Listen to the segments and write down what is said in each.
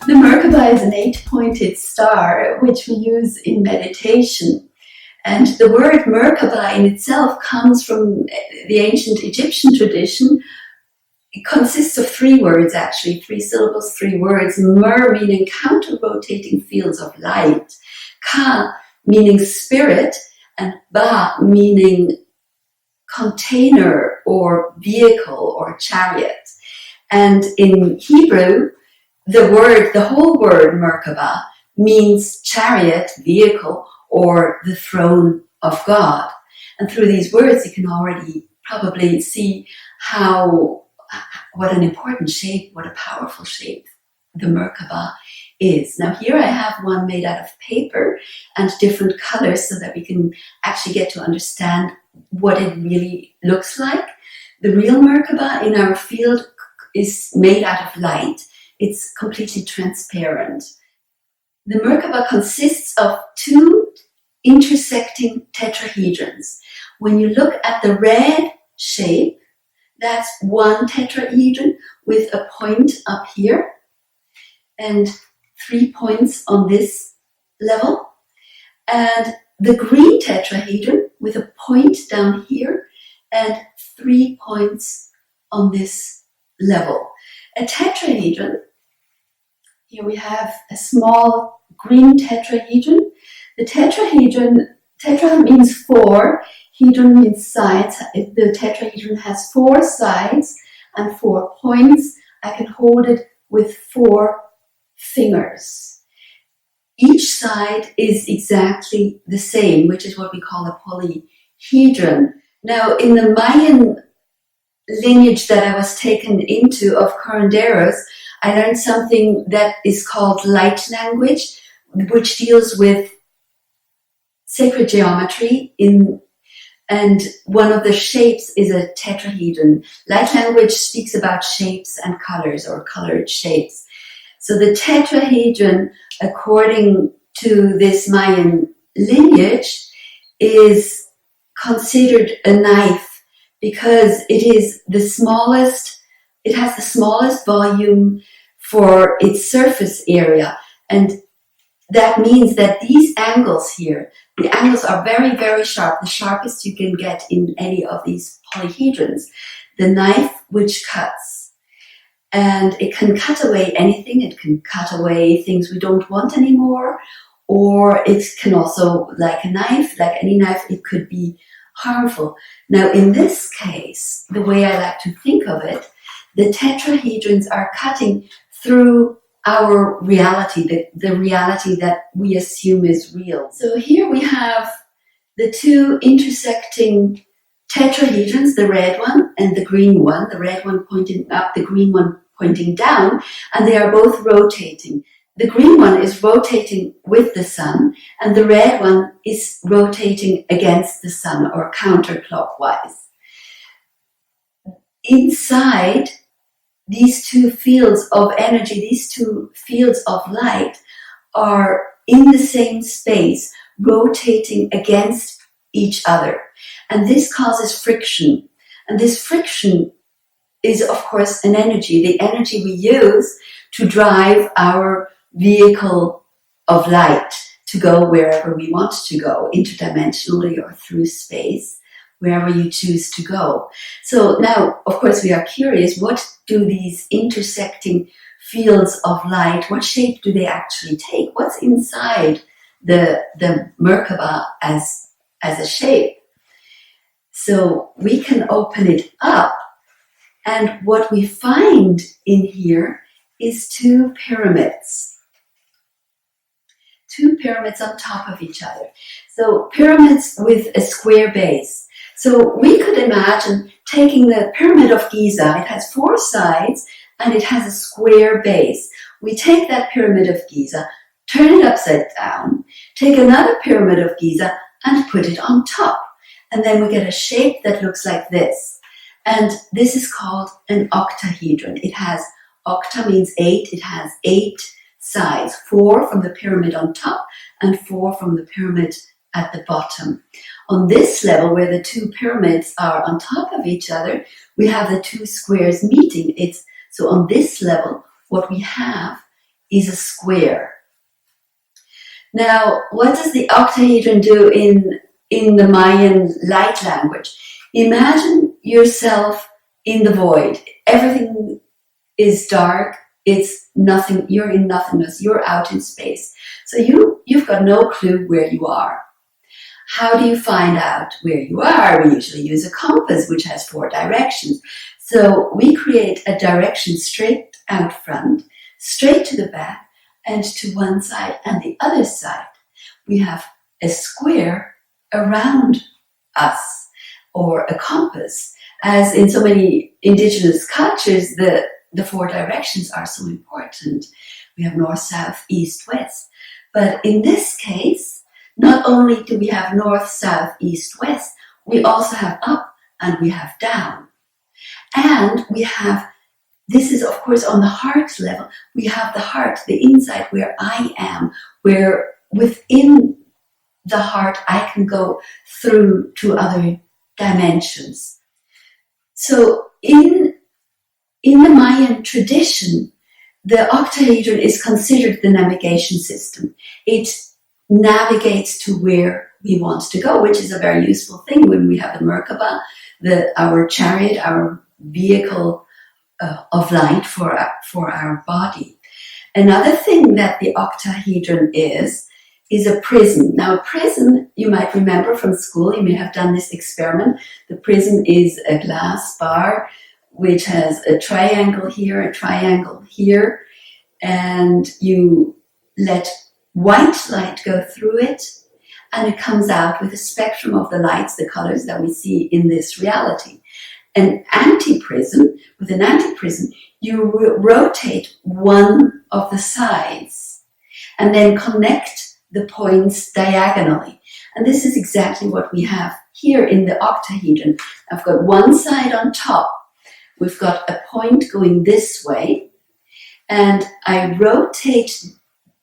The Merkaba is an 8-pointed star, which we use in meditation. And the word Merkaba in itself comes from the ancient Egyptian tradition. It consists of 3 words, actually, 3 syllables, 3 words. Mer meaning counter-rotating fields of light. Ka meaning spirit. And Ba meaning container or vehicle or chariot. And in Hebrew, the whole word Merkaba means chariot, vehicle, or the throne of God. And through these words, you can already probably see what an important shape, what a powerful shape the Merkaba is. Now here I have one made out of paper and different colors so that we can actually get to understand what it really looks like. The real Merkaba in our field is made out of light. It's completely transparent. The Merkaba consists of 2 intersecting tetrahedrons. When you look at the red shape, that's one tetrahedron with a point up here and 3 points on this level. And the green tetrahedron with a point down here and 3 points on this level. A tetrahedron, here we have a small green tetrahedron. The tetrahedron, tetra means 4, hedron means sides. If the tetrahedron has 4 sides and 4 points, I can hold it with 4 fingers. Each side is exactly the same, which is what we call a polyhedron. Now, in the Mayan lineage that I was taken into of curanderos, I learned something that is called Lightlanguage, which deals with sacred geometry and one of the shapes is a tetrahedron. Lightlanguage speaks about shapes and colors or colored shapes. So the tetrahedron, according to this Mayan lineage, is considered a knife because it is the smallest, it has the smallest volume for its surface area. And that means that these angles here, the angles are very, very sharp, the sharpest you can get in any of these polyhedrons. The knife which cuts. And it can cut away anything. It can cut away things we don't want anymore. Or it can also, like a knife, like any knife, it could be harmful. Now, in this case, the way I like to think of it, the tetrahedrons are cutting through our reality, the reality that we assume is real. So here we have the 2 intersecting tetrahedrons, the red one and the green one, the red one pointing up, the green one pointing down, and they are both rotating. The green one is rotating with the sun, and the red one is rotating against the sun or counterclockwise. Inside these 2 fields of energy, these 2 fields of light are in the same space, rotating against each other. And this causes friction. And this friction is, of course, an energy, the energy we use to drive our vehicle of light to go wherever we want to go, interdimensionally or through space, wherever you choose to go. So now, of course, we are curious, what do these intersecting fields of light, what shape do they actually take? What's inside the Merkaba as a shape? So we can open it up, and what we find in here is 2 pyramids. 2 pyramids on top of each other. So pyramids with a square base. So we could imagine taking the Pyramid of Giza. It has 4 sides and it has a square base. We take that Pyramid of Giza, turn it upside down, take another Pyramid of Giza and put it on top. And then we get a shape that looks like this. And this is called an octahedron. It has, octa means 8, it has 8 sides, 4 from the pyramid on top and 4 from the pyramid at the bottom. On this level, where the 2 pyramids are on top of each other, we have the 2 squares meeting. So on this level, what we have is a square. Now, what does the octahedron do in the Mayan light language? Imagine yourself in the void. Everything is dark. It's nothing. You're in nothingness. You're out in space. So you've got no clue where you are. How do you find out where you are? We usually use a compass, which has 4 directions. So we create a direction straight out front, straight to the back, and to one side and the other side. We have a square around us, or a compass. As in so many indigenous cultures, the 4 directions are so important. We have north, south, east, west. But in this case, not only do we have north, south, east, west, we also have up and we have down. And we have, this is of course on the heart level, we have the heart, the inside where I am, where within the heart I can go through to other dimensions. So in the Mayan tradition, the octahedron is considered the navigation system. It navigates to where we want to go, which is a very useful thing when we have the Merkaba, our chariot, our vehicle of light for our body. Another thing that the octahedron is a prism. Now, a prism, you might remember from school, you may have done this experiment. The prism is a glass bar which has a triangle here, a triangle here, and you let white light go through it, and it comes out with a spectrum of the lights, the colors that we see in this reality. An antiprism, with an antiprism, you rotate one of the sides and then connect the points diagonally. And this is exactly what we have here in the octahedron. I've got one side on top. We've got a point going this way, and I rotate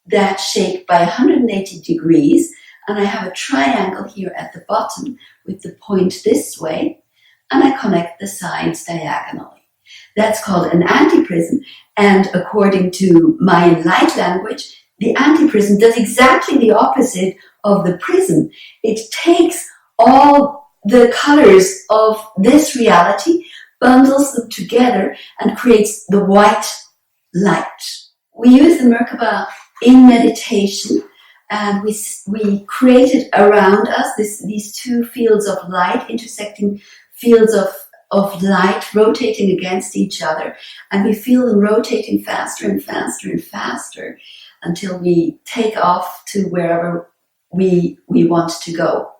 that shape by 180 degrees, and I have a triangle here at the bottom with the point this way, and I connect the sides diagonally. That's called an antiprism, and according to Mayan light language, the antiprism does exactly the opposite of the prism. It takes all the colors of this reality, bundles them together, and creates the white light. We use the Merkaba in meditation, and we created around us these 2 fields of light, intersecting fields of light rotating against each other, and we feel them rotating faster and faster and faster until we take off to wherever we want to go.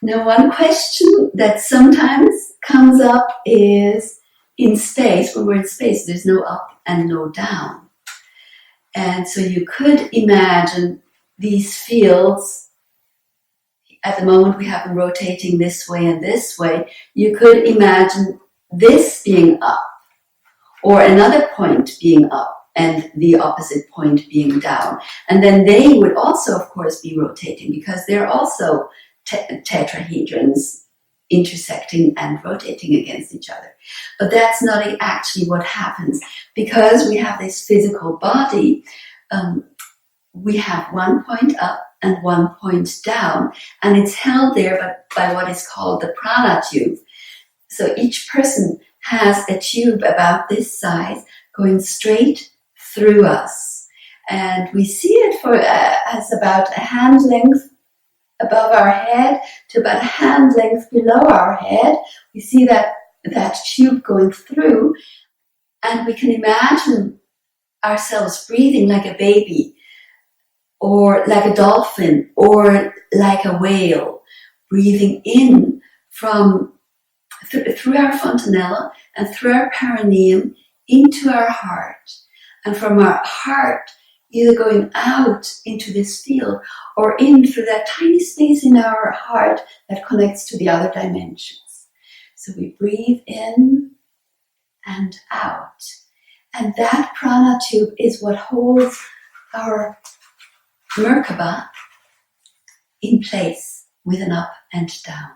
Now, one question that sometimes comes up is, in space, when we're in space, there's no up and no down. And so you could imagine these fields, at the moment we have them rotating this way and this way, you could imagine this being up, or another point being up, and the opposite point being down. And then they would also, of course, be rotating, because they're also tetrahedrons intersecting and rotating against each other. But that's not actually what happens. Because we have this physical body, we have one point up and one point down, and it's held there by what is called the prana tube. So each person has a tube about this size going straight through us. And we see it as about a hand length above our head to about a hand length below our head. We see that tube going through, and we can imagine ourselves breathing like a baby, or like a dolphin, or like a whale, breathing in from through our fontanella and through our perineum into our heart, and from our heart either going out into this field or in through that tiny space in our heart that connects to the other dimensions. So we breathe in and out. And that prana tube is what holds our Merkaba in place with an up and down.